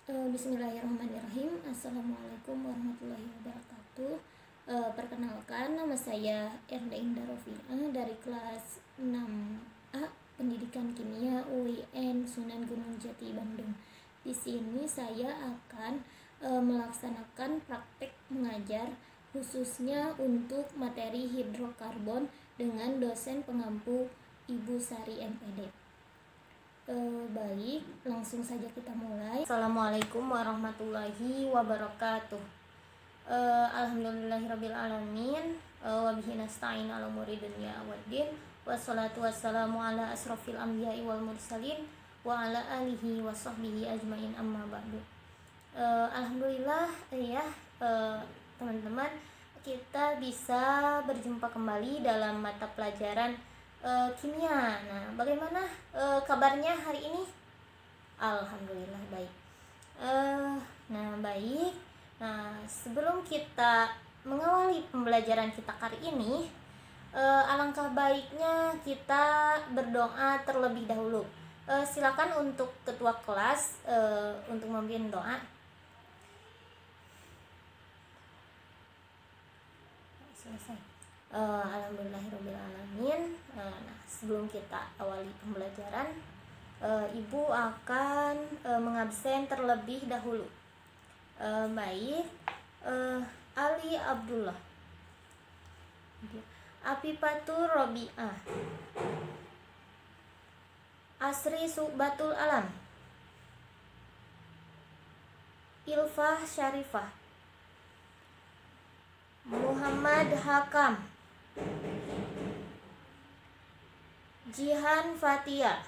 Bismillahirrahmanirrahim. Assalamualaikum warahmatullahi wabarakatuh. Perkenalkan, nama saya Erda Indah Rofiah dari kelas 6A Pendidikan Kimia UIN Sunan Gunung Jati, Bandung. Di sini saya akan melaksanakan praktek mengajar khususnya untuk materi hidrokarbon dengan dosen pengampu Ibu Sari MPD. Baik, langsung saja kita mulai. Assalamualaikum warahmatullahi wabarakatuh. Alhamdulillahirrabbilalamin, wabihi nasta'in ala umuri dunya waddin, wassalatu wassalamu ala asrofil anbiya'i wal mursalin, wa ala alihi wa sahbihi ajmain, amma ba'du. Alhamdulillah ya teman-teman, kita bisa berjumpa kembali dalam mata pelajaran kimia. Nah, bagaimana kabarnya hari ini? Alhamdulillah baik. Baik. Nah, sebelum kita mengawali pembelajaran kita kali ini, alangkah baiknya kita berdoa terlebih dahulu. Silakan untuk ketua kelas untuk memimpin doa. Selesai. Alhamdulillahirrahmanirrahim. Nah, sebelum kita awali pembelajaran, Ibu akan mengabsen terlebih dahulu. Baik, Ali Abdullah, Afifatur Robiah, Asri Subatul Alam, Ilfah Syarifah, Muhammad Hakam, Jihan Fatia,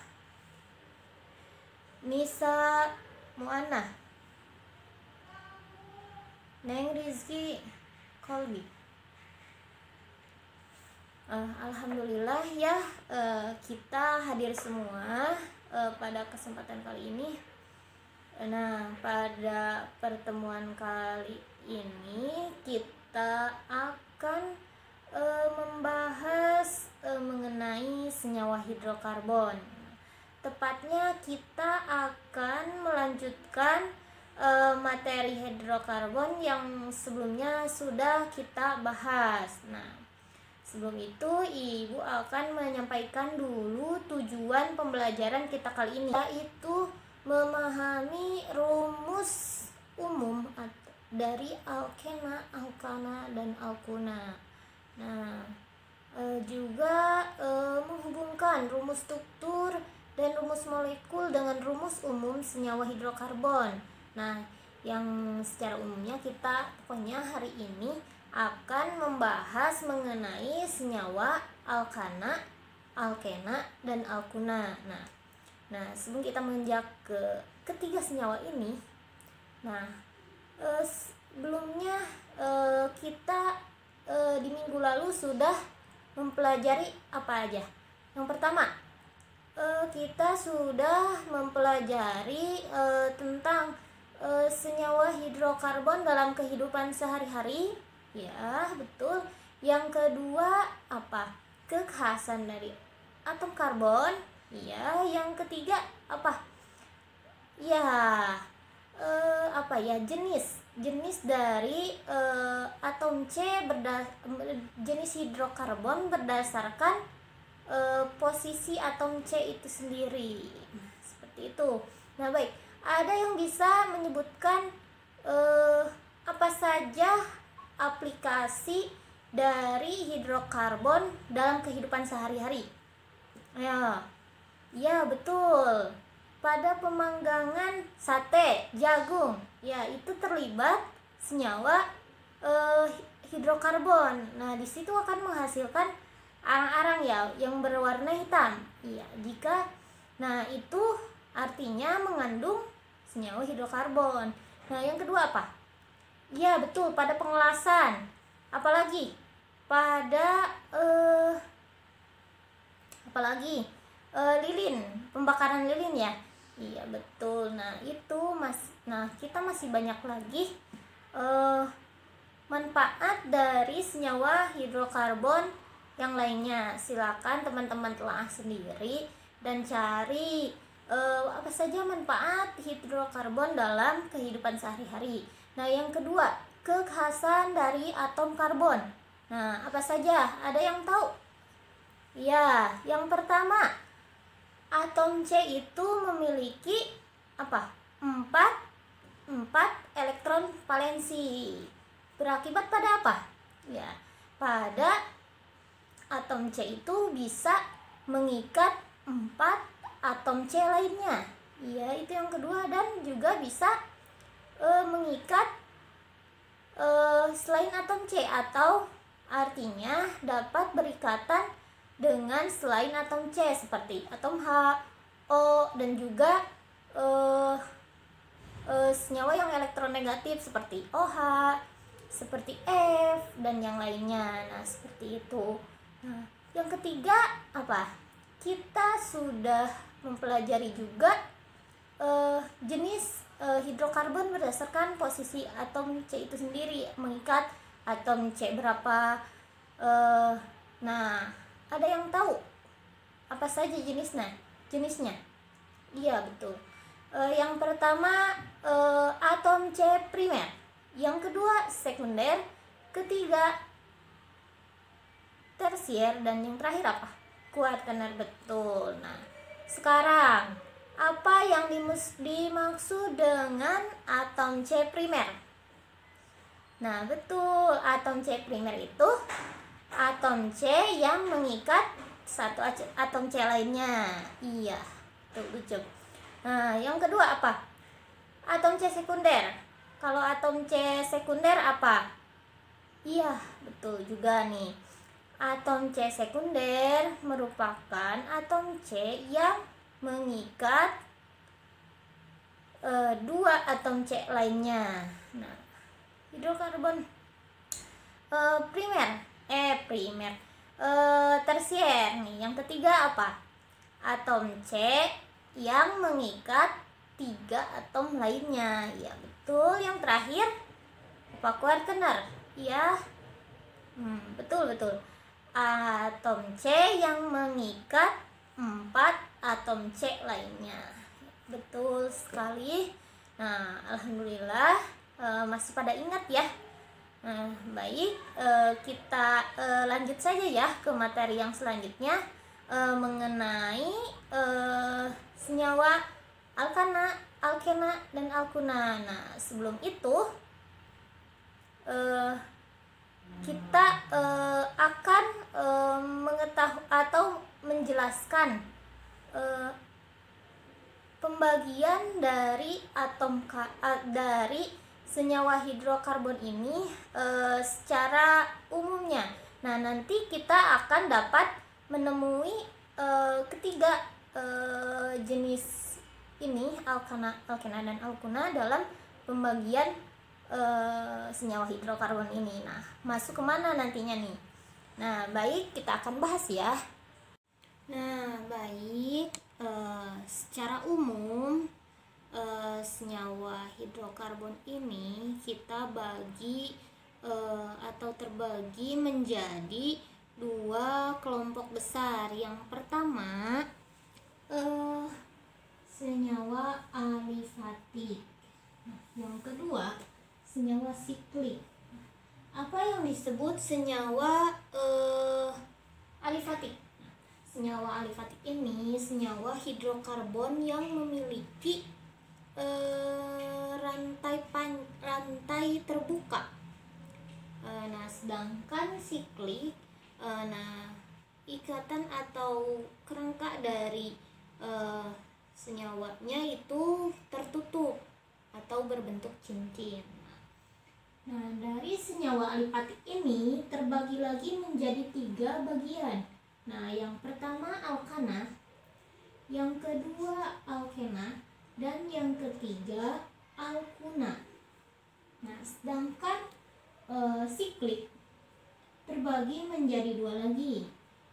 Nisa Muannah, Neng Rizki Kolbi. Alhamdulillah ya, kita hadir semua pada kesempatan kali ini. Nah, pada pertemuan kali ini kita akan membahas mengenai senyawa hidrokarbon. Tepatnya kita akan melanjutkan materi hidrokarbon yang sebelumnya sudah kita bahas. Nah, sebelum itu Ibu akan menyampaikan dulu tujuan pembelajaran kita kali ini, yaitu memahami rumus umum dari alkena, alkana, dan alkuna. Nah, juga menghubungkan rumus struktur dan rumus molekul dengan rumus umum senyawa hidrokarbon. Nah, yang secara umumnya kita pokoknya hari ini akan membahas mengenai senyawa alkana, alkena, dan alkuna. Nah, sebelum kita menginjak ke ketiga senyawa ini, sebelumnya kita di minggu lalu sudah mempelajari apa aja. Yang pertama, kita sudah mempelajari tentang senyawa hidrokarbon dalam kehidupan sehari-hari. Ya, betul. Yang kedua, apa? Kekhasan dari atom karbon. Ya, yang ketiga apa? Ya, jenis dari atom C jenis hidrokarbon berdasarkan posisi atom C itu sendiri. Seperti itu. Nah, baik, ada yang bisa menyebutkan apa saja aplikasi dari hidrokarbon dalam kehidupan sehari-hari? Ya, betul. Pada pemanggangan sate, jagung, ya itu terlibat senyawa hidrokarbon. Nah, di situ akan menghasilkan arang-arang ya yang berwarna hitam. Iya, itu artinya mengandung senyawa hidrokarbon. Nah, yang kedua apa? Ya, betul, pada pengelasan. Apalagi? Lilin, pembakaran lilin ya. Iya, betul. Nah, kita masih banyak lagi manfaat dari senyawa hidrokarbon yang lainnya. Silakan teman-teman telah sendiri dan cari Apa saja manfaat hidrokarbon dalam kehidupan sehari-hari. Nah, yang kedua, kekhasan dari atom karbon. Nah, apa saja? Ada yang tahu? Ya, yang pertama, atom C itu memiliki apa? 4 elektron valensi. Berakibat pada apa? Ya, pada atom C itu bisa mengikat 4 atom C lainnya. Ya, itu yang kedua, dan juga bisa mengikat selain atom C, atau artinya dapat berikatan dengan selain atom C seperti atom H, O, dan juga senyawa yang elektron negatif seperti OH, seperti F, dan yang lainnya. Nah, seperti itu. Nah, yang ketiga apa? Kita sudah mempelajari juga jenis hidrokarbon berdasarkan posisi atom C itu sendiri, mengikat atom C berapa. Nah, ada yang tahu apa saja jenisnya? Iya, betul. Yang pertama atom C primer, yang kedua sekunder, ketiga tersier, dan yang terakhir apa? Kuartener, betul. Nah, sekarang apa yang dimaksud dengan atom C primer? Nah, betul, atom C primer itu atom C yang mengikat satu atom C lainnya. Iya, tuh lucu. Nah, yang kedua apa? Atom C sekunder. Kalau atom C sekunder apa? Iya, betul juga nih. Atom C sekunder merupakan atom C yang mengikat 2 atom C lainnya. Nah, hidrokarbon primer, tersier nih. Yang ketiga apa? Atom C yang mengikat 3 atom lainnya. Ya, betul. Yang terakhir apa? Kuartener. Ya, betul. Atom C yang mengikat 4 atom C lainnya. Betul sekali. Nah, alhamdulillah masih pada ingat ya. Baik, kita lanjut saja ya ke materi yang selanjutnya, mengenai senyawa alkana, alkena, dan alkuna. Nah, sebelum itu kita akan mengetahui atau menjelaskan pembagian dari dari senyawa hidrokarbon ini secara umumnya. Nah, nanti kita akan dapat menemui ketiga jenis ini, alkana, dan alkuna, dalam pembagian senyawa hidrokarbon ini. Nah, masuk kemana nantinya nih? Nah, baik, kita akan bahas ya. Nah, baik, secara umum senyawa hidrokarbon ini kita bagi atau terbagi menjadi 2 kelompok besar. Yang pertama senyawa alifatik. Yang kedua senyawa siklik. Apa yang disebut senyawa alifatik? Senyawa alifatik ini senyawa hidrokarbon yang memiliki rantai terbuka. Nah, sedangkan siklik, ikatan atau kerangka dari senyawanya itu tertutup atau berbentuk cincin. Nah, dari senyawa alifatik ini terbagi lagi menjadi 3 bagian. Nah, yang pertama alkana, yang kedua alkena, dan yang ketiga alkuna. Nah, sedangkan siklik terbagi menjadi 2 lagi.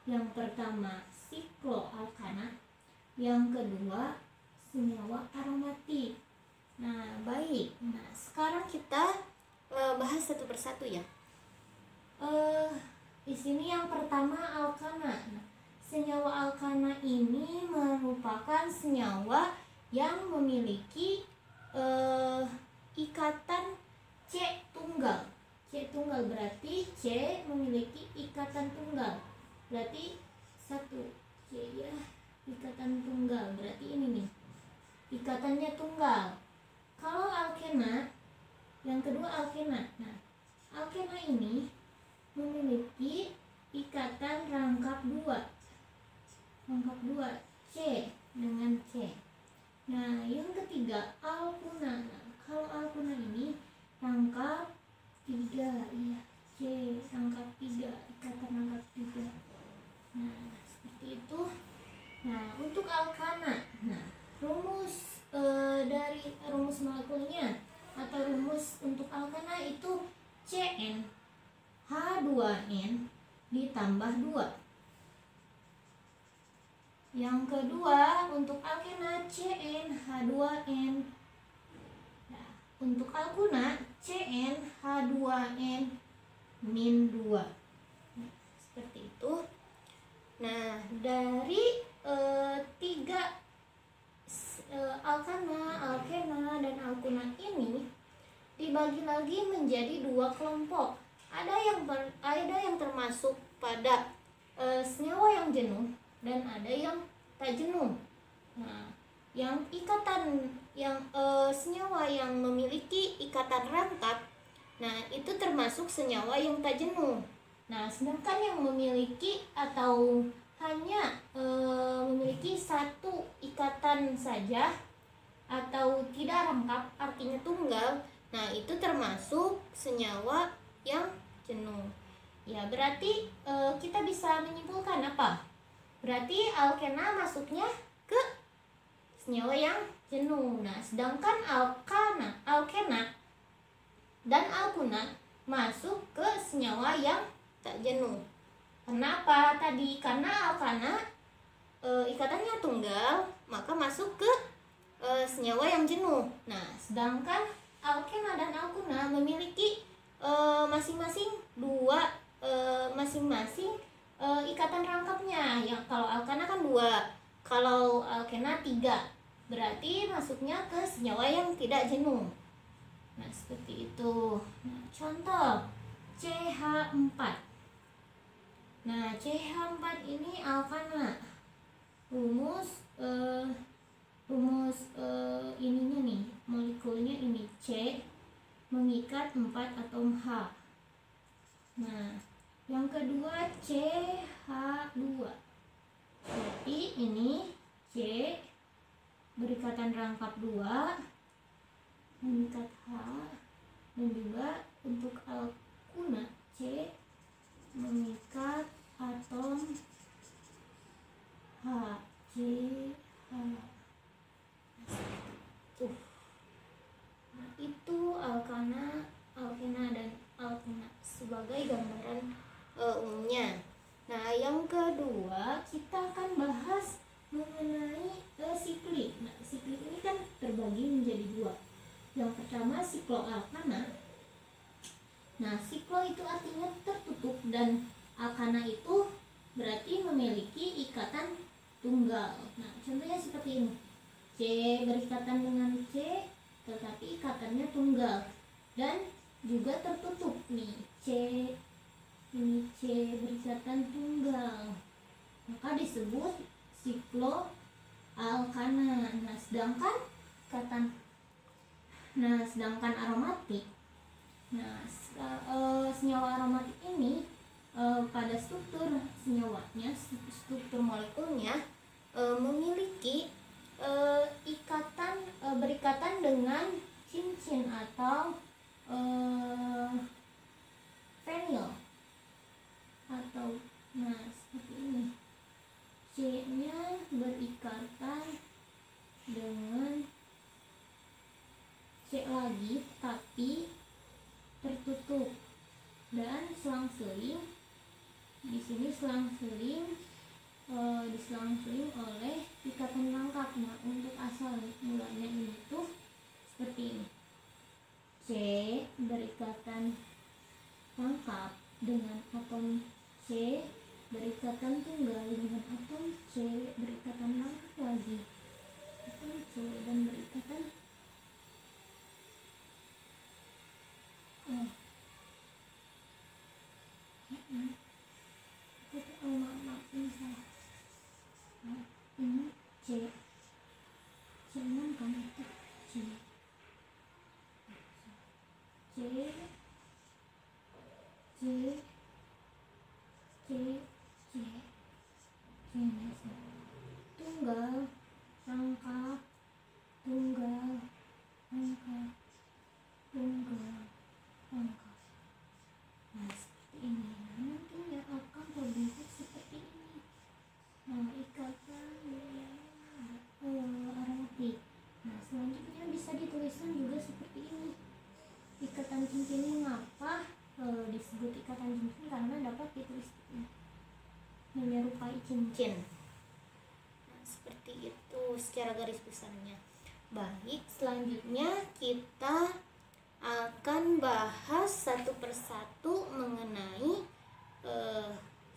Yang pertama sikloalkana, yang kedua senyawa aromatik. Nah, baik. Nah, sekarang kita bahas satu persatu ya. Di sini yang pertama alkana. Nah, senyawa alkana ini merupakan senyawa yang memiliki ikatan C tunggal. C tunggal berarti C memiliki ikatan tunggal. Berarti satu C ya, ikatan tunggal. Berarti ini nih, ikatannya tunggal. Kalau alkena, yang kedua alkena. Nah, alkena ini memiliki ikatan rangkap dua. Rangkap dua C dengan C. Nah, yang ketiga alkuna. Nah, kalau alkuna ini rangkap 3 ya, C rangkap 3, ikatan rangkap 3. Nah, seperti itu. Nah, untuk alkana, nah rumus dari rumus molekulnya atau rumus untuk alkana itu Cn H2n ditambah 2. Yang kedua untuk alkena Cn H2n. Nah, untuk alkuna Cn H2n min 2. Nah, seperti itu. Nah, dari tiga alkana, alkena, dan alkuna ini dibagi lagi menjadi 2 kelompok. Ada yang termasuk pada senyawa yang jenuh dan ada yang tak jenuh. Nah, yang senyawa yang memiliki ikatan rangkap, nah itu termasuk senyawa yang tak jenuh. Nah, sedangkan yang memiliki atau hanya memiliki satu ikatan saja atau tidak rangkap, artinya tunggal, nah itu termasuk senyawa yang jenuh. Ya, berarti kita bisa menyimpulkan apa? Berarti alkena masuknya ke senyawa yang jenuh. Nah, sedangkan alkena dan alkuna masuk ke senyawa yang tak jenuh. Kenapa tadi? Karena alkana ikatannya tunggal, maka masuk ke senyawa yang jenuh. Nah, sedangkan alkena dan alkuna memiliki masing-masing ikatan rangkapnya. Yang kalau alkana kan 2, kalau alkena 3. Berarti masuknya ke senyawa yang tidak jenuh. Nah, seperti itu. Nah, contoh CH4. Nah, CH4 ini alkana. Rumus ininya nih, molekulnya ini C mengikat 4 atom H. Nah, yang kedua CH2. Berarti ini C berikatan rangkap 2 mengikat H, dan juga untuk alkuna C mengikat atom H, C, H. Nah, itu alkana, alkena, dan alkuna sebagai gambaran umumnya. Nah, yang kedua kita akan bahas mengenai siklik. Nah, siklik ini kan terbagi menjadi 2. Yang pertama sikloalkana. Nah, siklo itu artinya tertutup, dan alkana itu berarti memiliki ikatan tunggal. Nah, contohnya seperti ini. C berikatan dengan C, tetapi ikatannya tunggal dan juga tertutup nih. Ini C berikatan tunggal, maka disebut sikloalkana. Nah, sedangkan aromatik. Nah, senyawa aromatik ini pada struktur senyawanya, struktur molekulnya memiliki berikatan dengan cincin atau fenil atau, nah seperti ini, C-nya berikatan dengan C lagi tapi tertutup, dan selang-seling di sini selang-seling diselang-seling oleh ikatan rangkap. Nah, untuk asal mulanya ini tuh seperti ini. C berikatan rangkap dengan atom C berikatan tunggal dengan atom C, berikatan lengkap lagi atom C, dan berikatan maaf ini salah. Ini C6 kan, itu C C C C C tunggal rangkap tunggal rangkap tunggal rangkap. Nah seperti ini. Nah, nantinya akan terbentuk seperti ini. Nah ikatan aromatik. Nah selanjutnya bisa dituliskan juga seperti ini. Ikatan cincin ini mengapa disebut ikatan cincin? Karena dapat ditulis menyerupai cincin. Nah, seperti itu secara garis besarnya. Baik, selanjutnya kita akan bahas satu persatu mengenai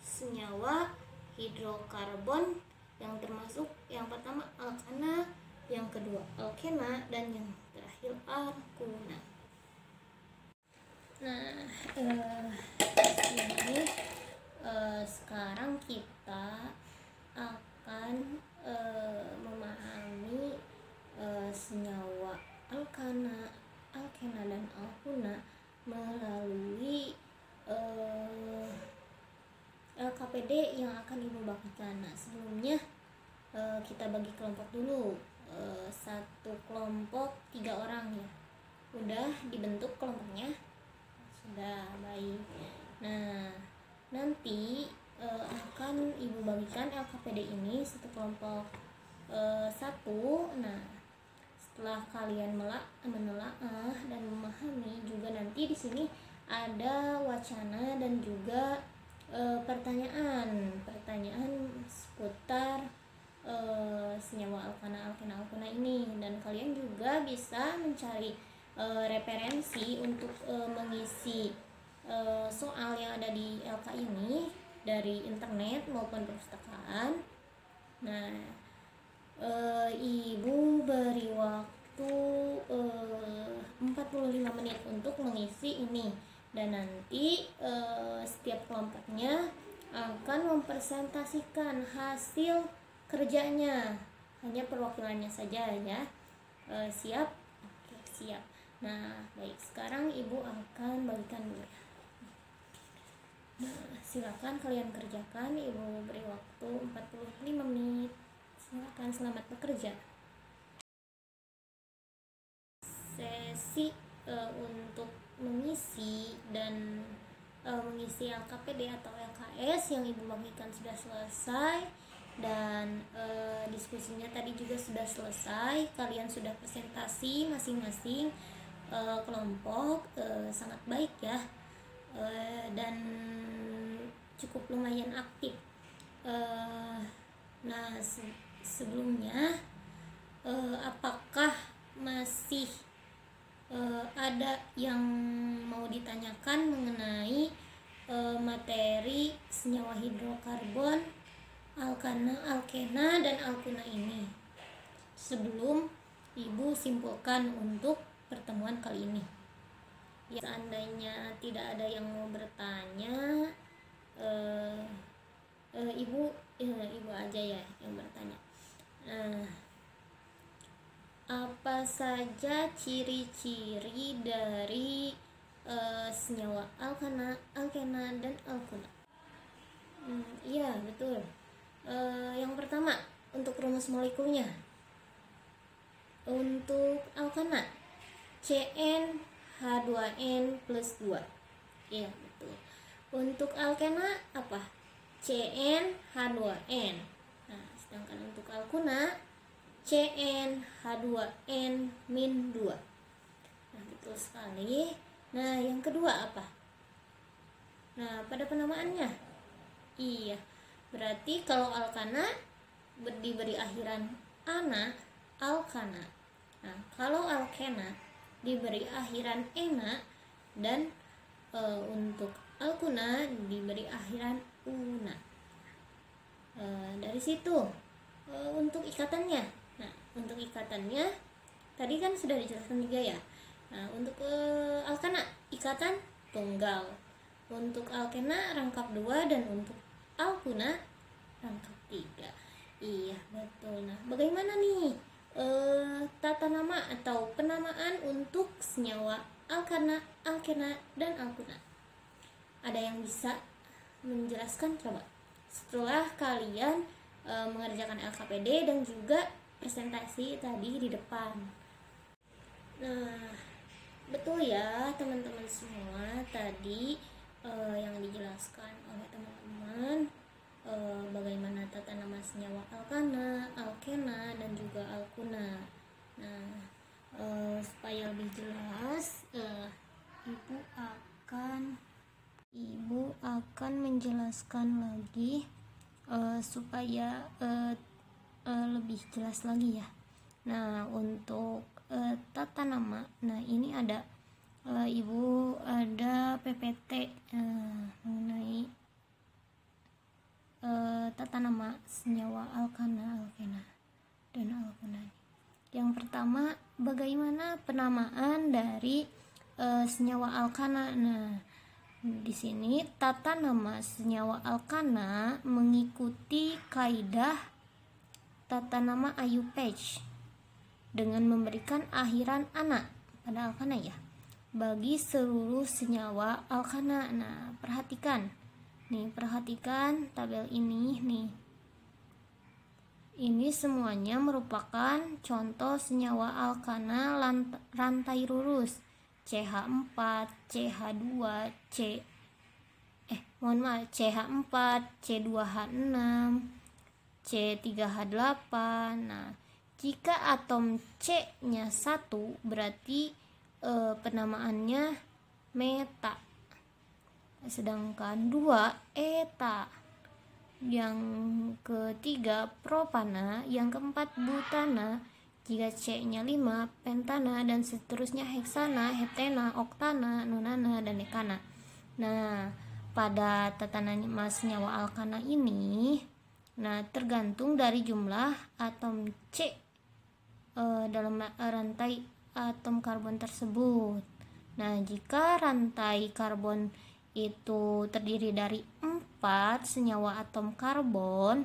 senyawa hidrokarbon, yang termasuk yang pertama alkana, yang kedua alkena, dan yang terakhir alkuna. Nah, ini sekarang kita akan memahami senyawa alkana, alkena, dan alkuna melalui LKPD yang akan Ibu bagikan. Nah, sebelumnya kita bagi kelompok dulu. Satu kelompok 3 orang ya. Udah dibentuk kelompoknya? Sudah, baik. Nah, nanti akan Ibu bagikan LKPD ini satu kelompok 1. Nah, setelah kalian menelaah dan memahami, juga nanti di sini ada wacana dan juga pertanyaan seputar senyawa alkana, alkena, alkuna ini, dan kalian juga bisa mencari referensi untuk mengisi soal yang ada di LK ini dari internet maupun perpustakaan. Nah, Ibu beri waktu 45 menit untuk mengisi ini, dan nanti setiap kelompoknya akan mempresentasikan hasil kerjanya, hanya perwakilannya saja ya. Siap? Oke, siap. Nah, baik, sekarang Ibu akan bagikan dulu. Nah, silakan kalian kerjakan. Ibu beri waktu 45 menit. Silakan, selamat bekerja. Sesi untuk mengisi dan mengisi LKPD atau LKS yang Ibu bagikan sudah selesai, dan diskusinya tadi juga sudah selesai. Kalian sudah presentasi masing-masing kelompok, sangat baik ya, dan cukup lumayan aktif. Nah, sebelumnya apakah masih ada yang mau ditanyakan mengenai materi senyawa hidrokarbon, alkana, alkena, dan alkuna ini sebelum Ibu simpulkan untuk pertemuan kali ini? Ya, seandainya tidak ada yang mau bertanya, ibu aja ya yang bertanya. Apa saja ciri-ciri dari senyawa alkana, alkena, dan alkuna? Iya, betul. Yang pertama, untuk rumus molekulnya. Untuk alkana, CnH2n plus 2. Iya, betul. Untuk alkena apa? CnH2n. Nah, sedangkan untuk alkuna CnH2n-2. Nah, betul sekali. Nah, yang kedua apa? Nah, pada penamaannya. Iya, berarti kalau alkana diberi akhiran ana, alkana. Nah, kalau alkena diberi akhiran ena, dan untuk alkuna diberi akhiran una. Dari situ untuk ikatannya. Nah, untuk ikatannya tadi kan sudah dijelaskan juga ya. Nah, untuk alkana ikatan tunggal, untuk alkena rangkap 2, dan untuk alkuna rangkap 3. Iya, betul. Nah, bagaimana nih tata nama atau penamaan untuk senyawa alkana, alkena, dan alkuna? Ada yang bisa menjelaskan? Coba. Setelah kalian mengerjakan LKPD dan juga presentasi tadi di depan. Nah, betul ya teman-teman semua, tadi yang dijelaskan oleh teman-teman bagaimana tata nama senyawa alkana, alkena, dan juga alkuna. Nah, supaya lebih jelas, Ibu akan menjelaskan lagi supaya lebih jelas lagi ya. Nah, untuk tata nama, nah ini ada Ibu ada PPT mengenai tata nama senyawa alkana, alkena, dan alkuna. Yang pertama, bagaimana penamaan dari senyawa alkana. Nah, di sini tata nama senyawa alkana mengikuti kaidah tata nama IUPAC dengan memberikan akhiran "ana" pada alkana ya, bagi seluruh senyawa alkana. Nah, perhatikan tabel ini nih. Ini semuanya merupakan contoh senyawa alkana rantai lurus CH4, CH2, CH4, C2H6, C3H8. Nah, jika atom C-nya 1 berarti penamaannya meta, sedangkan 2 eta, yang ketiga propana, yang keempat butana, jika C-nya 5 pentana, dan seterusnya heksana, heptena, oktana, nonana, dan dekana. Nah, pada tata nama senyawa alkana ini, nah tergantung dari jumlah atom C dalam rantai atom karbon tersebut. Nah, jika rantai karbon itu terdiri dari 4 senyawa atom karbon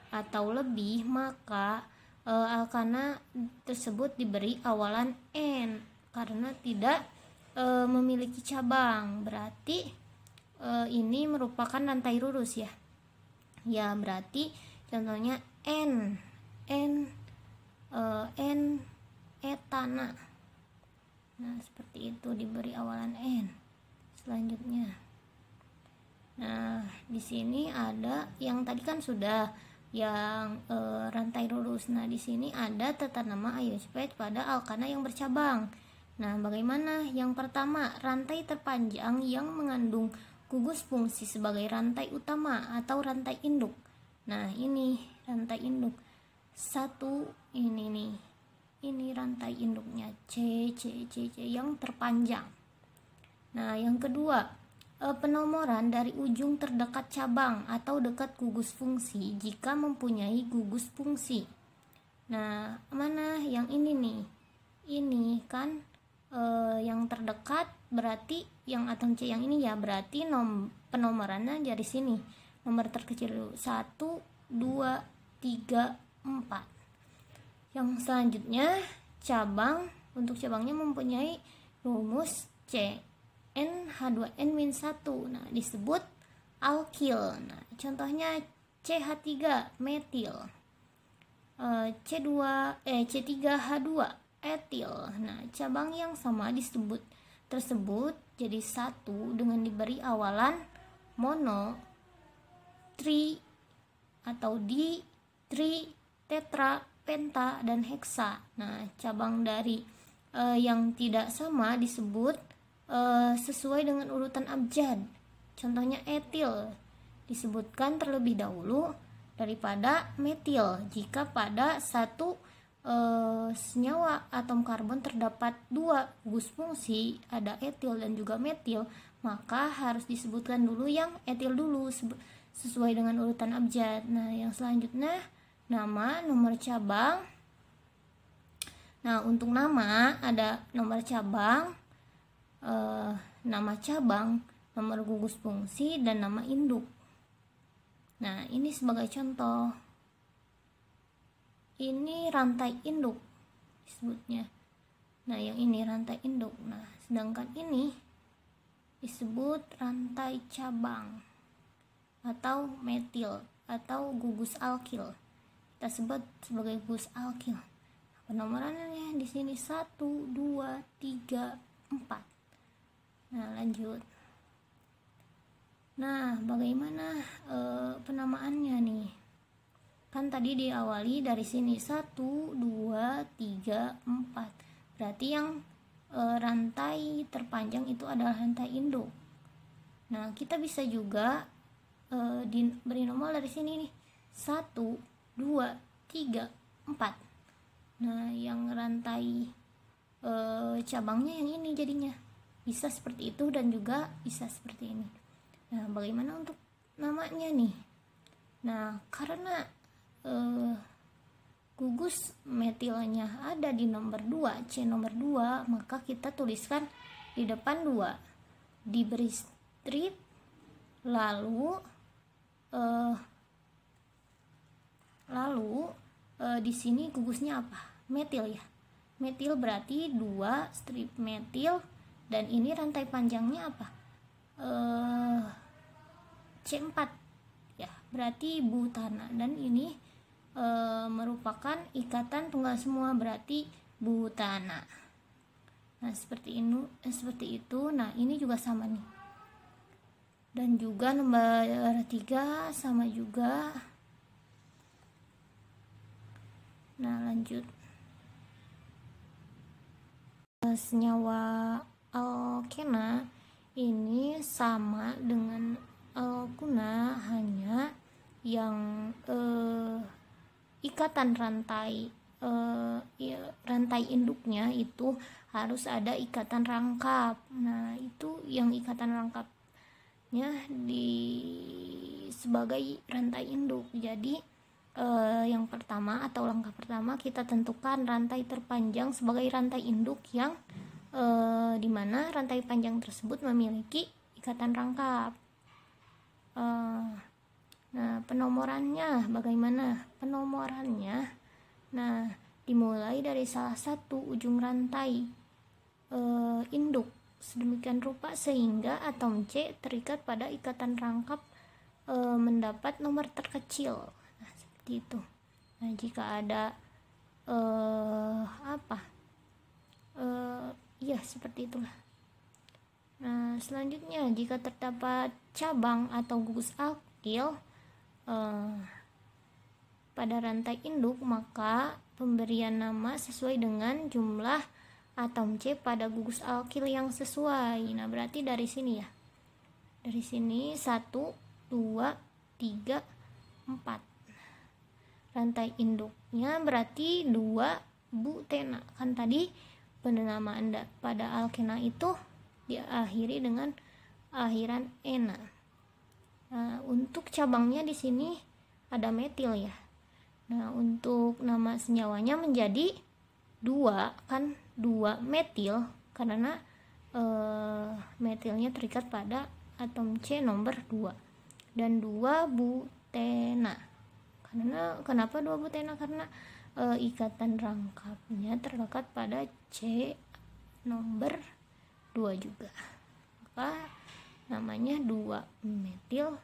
atau lebih, maka alkana tersebut diberi awalan N karena tidak memiliki cabang. Berarti ini merupakan rantai lurus ya. Ya, berarti contohnya N etana. Nah, seperti itu, diberi awalan N. Selanjutnya, nah di sini ada yang tadi kan sudah yang rantai lurus. Nah, di sini ada tata nama IUPAC pada alkana yang bercabang. Nah, bagaimana? Yang pertama, rantai terpanjang yang mengandung gugus fungsi sebagai rantai utama atau rantai induk. Nah, ini rantai induk 1, ini nih. Ini rantai induknya C yang terpanjang. Nah, yang kedua, penomoran dari ujung terdekat cabang atau dekat gugus fungsi jika mempunyai gugus fungsi. Nah, mana yang ini nih? Ini kan yang terdekat, berarti yang atom C yang ini ya, berarti penomorannya dari sini. Nomor terkecil dulu, 1, 2, 3, 4. Yang selanjutnya, cabang. Untuk cabangnya mempunyai rumus C NH2N-1. Nah, disebut alkil. Nah, contohnya CH3 metil, C3H2 etil. Nah, cabang yang sama tersebut jadi satu dengan diberi awalan mono, tri atau di, tri, tetra, penta, dan heksa. Nah, cabang dari yang tidak sama disebut sesuai dengan urutan abjad. Contohnya etil disebutkan terlebih dahulu daripada metil jika pada satu senyawa atom karbon terdapat 2 gugus fungsi, ada etil dan juga metil, maka harus disebutkan dulu yang etil dulu sesuai dengan urutan abjad. Nah, yang selanjutnya nama, nomor cabang. Nah, untuk nama ada nomor cabang, nama cabang, nomor gugus fungsi, dan nama induk. Nah, ini sebagai contoh. Ini rantai induk disebutnya. Nah, yang ini rantai induk. Nah, sedangkan ini disebut rantai cabang atau metil atau gugus alkil. Kita sebut sebagai gugus alkil. Penomorannya di sini 1, 2, 3, 4. Nah, lanjut. Nah, bagaimana penamaannya nih? Kan tadi diawali dari sini 1, 2, 3, 4. Berarti yang rantai terpanjang itu adalah rantai induk. Nah, kita bisa juga beri nomor dari sini nih 1, 2, 3, 4. Nah, yang rantai cabangnya yang ini jadinya bisa seperti itu dan juga bisa seperti ini. Nah, bagaimana untuk namanya nih? Nah, karena gugus metilnya ada di nomor 2, C nomor 2, maka kita tuliskan di depan 2, diberi strip, lalu di sini gugusnya apa? Metil ya. Metil berarti 2 strip metil, dan ini rantai panjangnya apa? C4 ya, berarti butana, dan ini merupakan ikatan tunggal semua, berarti butana. Nah, seperti itu. Nah, ini juga sama nih. Dan juga nomor 3 sama juga. Nah, lanjut. Senyawa alkena ini sama dengan alkuna, hanya yang ikatan rantai induknya itu harus ada ikatan rangkap. Nah, itu yang ikatan rangkapnya sebagai rantai induk. Jadi yang pertama atau langkah pertama kita tentukan rantai terpanjang sebagai rantai induk yang dimana rantai panjang tersebut memiliki ikatan rangkap. Nah, penomorannya bagaimana? Penomorannya, nah, dimulai dari salah satu ujung rantai induk sedemikian rupa sehingga atom C terikat pada ikatan rangkap mendapat nomor terkecil. Nah, seperti itu. Nah, jika ada ya seperti itulah. Nah, selanjutnya jika terdapat cabang atau gugus alkil pada rantai induk, maka pemberian nama sesuai dengan jumlah atom C pada gugus alkil yang sesuai. Nah, berarti dari sini ya. Dari sini 1, 2, 3, 4. Rantai induknya berarti 2 butena. Kan tadi penamaan pada alkena itu diakhiri dengan akhiran ena. Nah, untuk cabangnya di sini ada metil ya. Nah, untuk nama senyawanya menjadi 2, kan 2 metil karena metilnya terikat pada atom C nomor 2, dan 2 butena. Kenapa 2 butena? Karena ikatan rangkapnya terlekat pada C nomor 2 juga. Maka namanya 2 metil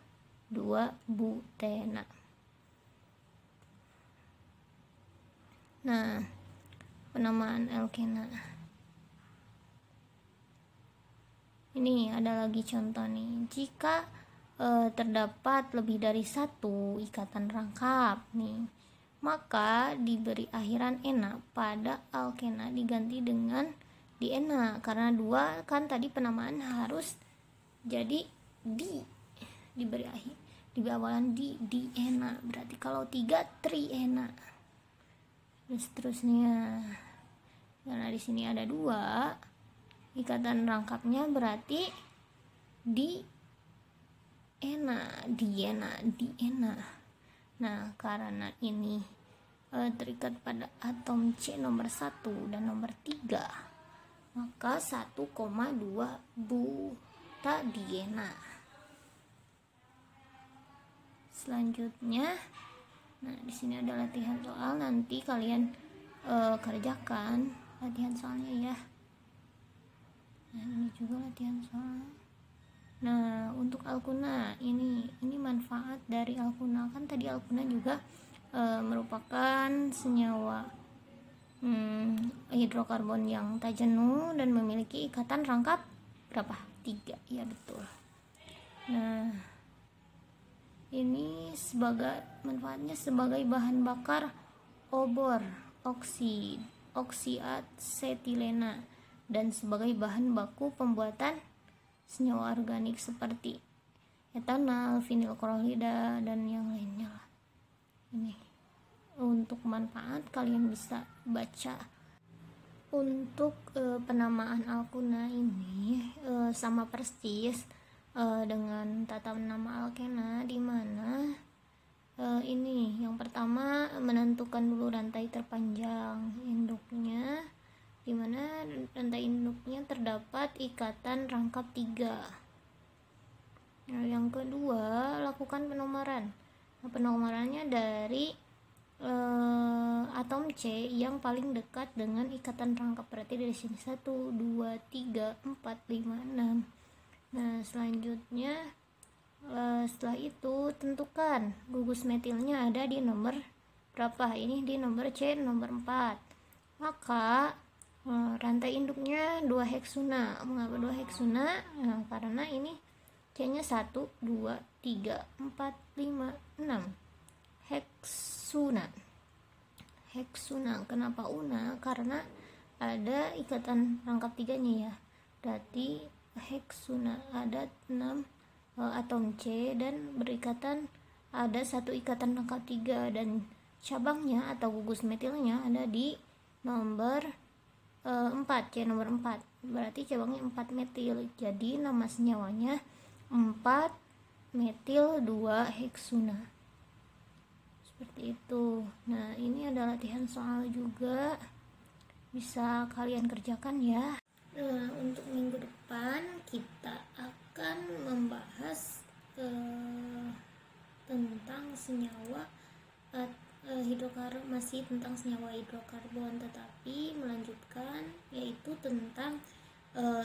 2 butena. Nah, penamaan alkena. Ini ada lagi contoh nih. Jika terdapat lebih dari 1 ikatan rangkap nih, maka diberi akhiran ena pada alkena diganti dengan diena, karena 2 kan tadi penamaan harus jadi diberi awalan diena, berarti kalau 3 triena, dan seterusnya. Karena di sini ada 2 ikatan rangkapnya, berarti Diena. Nah, karena ini terikat pada atom C nomor 1 dan nomor 3, maka 1,2 butadiena. Selanjutnya, nah di sini ada latihan soal, nanti kalian kerjakan latihan soalnya ya. Nah, ini juga latihan soal. Nah, untuk alkuna ini manfaat dari alkuna, kan tadi alkuna juga merupakan senyawa hidrokarbon yang tak jenuh dan memiliki ikatan rangkap berapa? 3, ya betul. Nah, ini manfaatnya sebagai bahan bakar obor, oksiasetilena, dan sebagai bahan baku pembuatan senyawa organik seperti etanol, vinil klorida, dan yang lainnya. Ini untuk manfaat kalian bisa baca. Untuk penamaan alkuna ini sama persis dengan tata nama alkena, di mana ini yang pertama menentukan dulu rantai terpanjang induknya, di mana rantai induknya terdapat ikatan rangkap 3. Nah, yang kedua, lakukan penomoran. Nah, penomorannya dari atom C yang paling dekat dengan ikatan rangkap, berarti dari sini 1, 2, 3, 4, 5, 6. Nah, selanjutnya setelah itu tentukan gugus metilnya ada di nomor berapa. Ini di nomor C nomor 4. Maka rantai induknya 2 heksuna. Mengapa 2 heksuna? Nah, karena ini C-nya 1, 2, 3, 4, 5, 6. Heksuna. Kenapa una? Karena ada ikatan rangkap 3-nya ya. Berarti heksuna ada 6 atom C dan berikatan, ada 1 ikatan rangkap 3, dan cabangnya atau gugus metilnya ada di nomor 4, C nomor 4. Berarti cabangnya 4 metil. Jadi nama senyawanya 4 metil 2 heksuna. Seperti itu. Nah, ini ada latihan soal juga, bisa kalian kerjakan ya. Nah, untuk minggu depan kita akan membahas tentang senyawa hidrokarbon, masih tentang senyawa hidrokarbon, tetapi melanjutkan yaitu tentang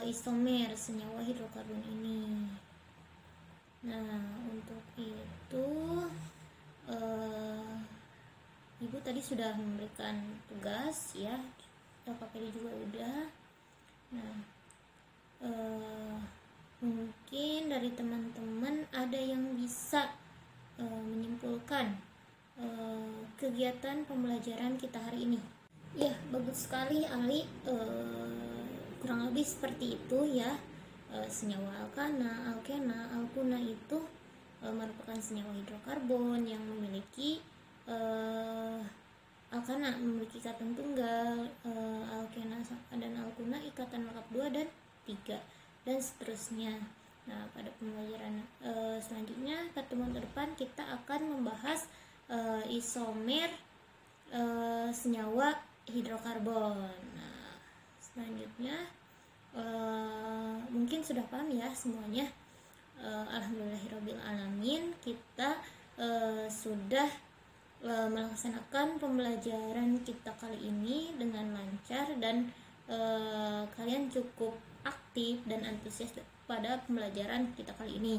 isomer senyawa hidrokarbon ini. Nah, untuk itu Ibu tadi sudah memberikan tugas ya, KPD juga udah. Nah, mungkin dari teman-teman ada yang bisa menyimpulkan kegiatan pembelajaran kita hari ini. Ya, bagus sekali Ali, kurang lebih seperti itu ya. Senyawa alkana, alkuna itu merupakan senyawa hidrokarbon yang memiliki alkana memiliki ikatan tunggal, alkena dan alkuna ikatan rangkap 2 dan 3, dan seterusnya. Nah, pada pembelajaran selanjutnya, pertemuan ke depan kita akan membahas isomer senyawa hidrokarbon. Nah, selanjutnya mungkin sudah paham ya semuanya. Alhamdulillahirabbil alamin, kita sudah melaksanakan pembelajaran kita kali ini dengan lancar, dan kalian cukup aktif dan antusias pada pembelajaran kita kali ini.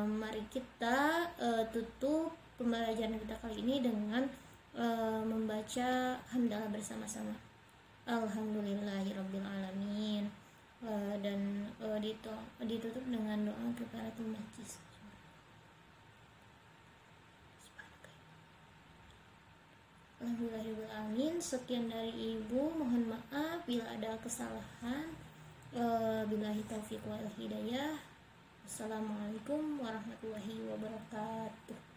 Mari kita tutup pembelajaran kita kali ini dengan membaca hamdalah bersama-sama. Alhamdulillahirabbil alamin, dan ditutup dengan doa kifaratul majlis. Alhamdulillahirabbil alamin. Sekian dari Ibu, mohon maaf bila ada kesalahan. Billahi taufiq wal hidayah. Assalamualaikum warahmatullahi wabarakatuh.